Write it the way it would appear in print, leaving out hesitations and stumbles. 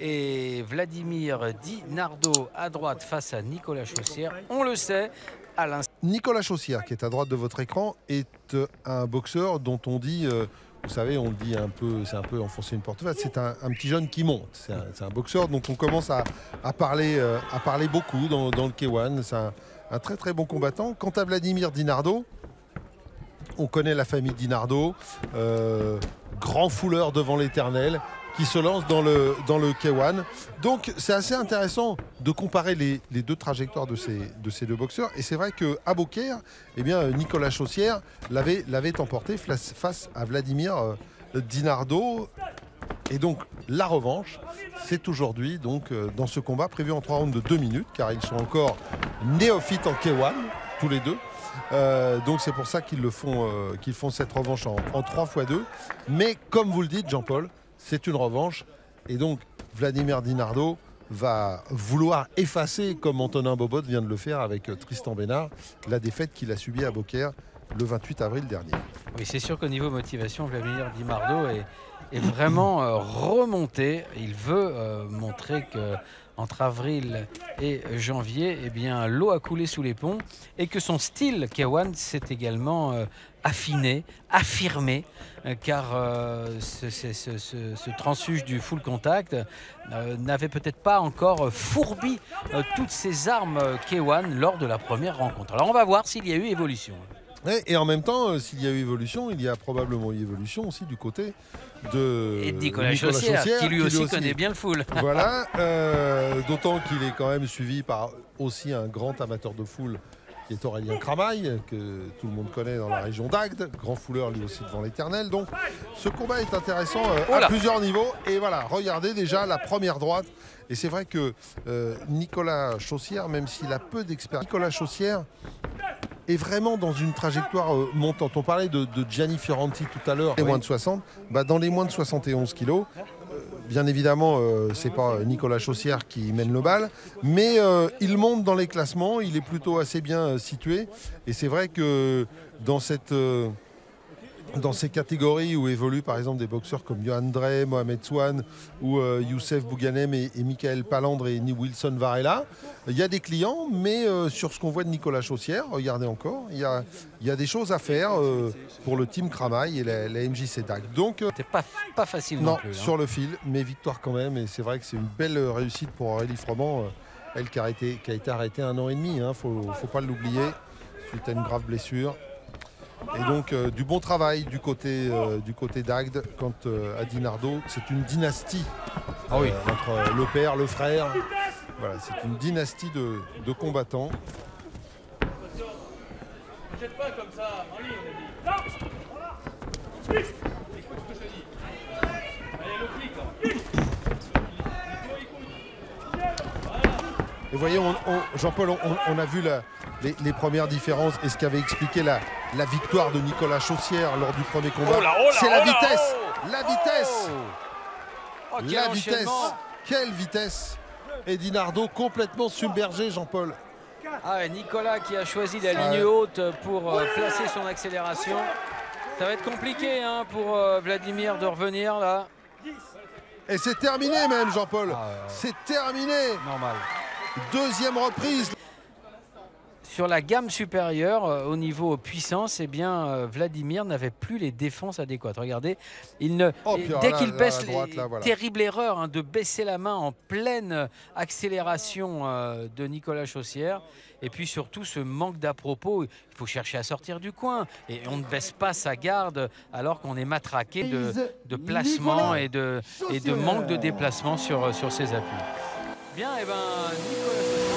et Vladimir Di Nardo à droite face à Nicolas Chaussière. On le sait, à l'instant. Nicolas Chaussière, qui est à droite de votre écran, est un boxeur dont on dit, vous savez, on le dit un peu, c'est un peu enfoncer une porte ouverte, c'est un petit jeune qui monte. C'est un boxeur dont on commence à parler beaucoup dans le K1. C'est un très très bon combattant. Quant à Vladimir Di Nardo, on connaît la famille Di Nardo, grand fouleur devant l'éternel, qui se lance dans le K1. Donc c'est assez intéressant de comparer les deux trajectoires de ces deux boxeurs. Et c'est vrai qu'à Beaucaire, eh bien, Nicolas Chaussière l'avait emporté face à Vladimir Di Nardo. Et donc la revanche, c'est aujourd'hui donc dans ce combat prévu en 3 rounds de 2 minutes, car ils sont encore néophytes en K1, tous les deux. Donc c'est pour ça qu'ils font cette revanche en 3 x 2. Mais comme vous le dites, Jean-Paul, c'est une revanche. Et donc Vladimir Di Nardo va vouloir effacer, comme Antonin Bobot vient de le faire avec Tristan Bénard, la défaite qu'il a subie à Beaucaire le 28 avril dernier. Oui, c'est sûr qu'au niveau motivation, Vladimir Di Nardo est vraiment remonté. Il veut montrer que entre avril et janvier, eh bien, l'eau a coulé sous les ponts et que son style K1 s'est également affiné, affirmé, car ce transfuge du full contact n'avait peut-être pas encore fourbi toutes ses armes K1 lors de la première rencontre. Alors on va voir s'il y a eu évolution. Et en même temps, s'il y a eu évolution, il y a probablement eu évolution aussi du côté de Nicolas Chaussière, qui lui aussi connaît bien le full. Voilà, d'autant qu'il est quand même suivi par aussi un grand amateur de full qui est Aurélien Cramaille, que tout le monde connaît dans la région d'Agde, grand fouleur lui aussi devant l'éternel. Donc ce combat est intéressant à plusieurs niveaux. Et voilà, regardez déjà la première droite. Et c'est vrai que Nicolas Chaussière, même s'il a peu d'expérience, Nicolas Chaussière est vraiment dans une trajectoire montante. On parlait de Gianni Fioranti tout à l'heure, les moins de 60. Bah, dans les moins de 71 kilos, bien évidemment, c'est pas Nicolas Chaussière qui mène le bal, mais il monte dans les classements, il est plutôt assez bien situé. Et c'est vrai que dans ces catégories où évoluent par exemple des boxeurs comme Yohan Drey, Mohamed Swan ou Youssef Bouganem et Michael Palandre et Wilson Varela, il y a des clients, mais sur ce qu'on voit de Nicolas Chaussière, regardez encore, il y a des choses à faire pour le team Cramaille et la MJC DAG. Donc c'était pas facile non plus, sur le fil, mais victoire quand même. Et c'est vrai que c'est une belle réussite pour Aurélie Froment, elle qui a été arrêtée 1 an et demi, hein, faut pas l'oublier, suite à une grave blessure. Et donc du bon travail du côté d'Agde. Quant à Di Nardo, c'est une dynastie entre le père, le frère. Voilà, c'est une dynastie de combattants. Ne jette pas comme ça, en ligne, on a dit. Écoute ce que je te dis. Allez, le clic. Et voyez, Jean-Paul, on a vu les premières différences et ce qu'avait expliqué la victoire de Nicolas Chaussière lors du premier combat. C'est la vitesse. La vitesse. La vitesse. Quelle vitesse. Et Di Nardo complètement submergé, Jean-Paul. Ah, Nicolas qui a choisi la ligne haute pour placer son accélération. Ça va être compliqué hein, pour Vladimir de revenir là. Et c'est terminé même, Jean-Paul. C'est terminé. Normal. Deuxième reprise. Sur la gamme supérieure, au niveau puissance, eh bien, Vladimir n'avait plus les défenses adéquates. Regardez, dès qu'il baisse, voilà. Terrible erreur hein, de baisser la main en pleine accélération de Nicolas Chaussière. Et puis surtout ce manque d'à-propos, il faut chercher à sortir du coin. Et on ne baisse pas sa garde alors qu'on est matraqué de placement et de manque de déplacement sur ses appuis. Bien, et ben Nicolas Chaussière.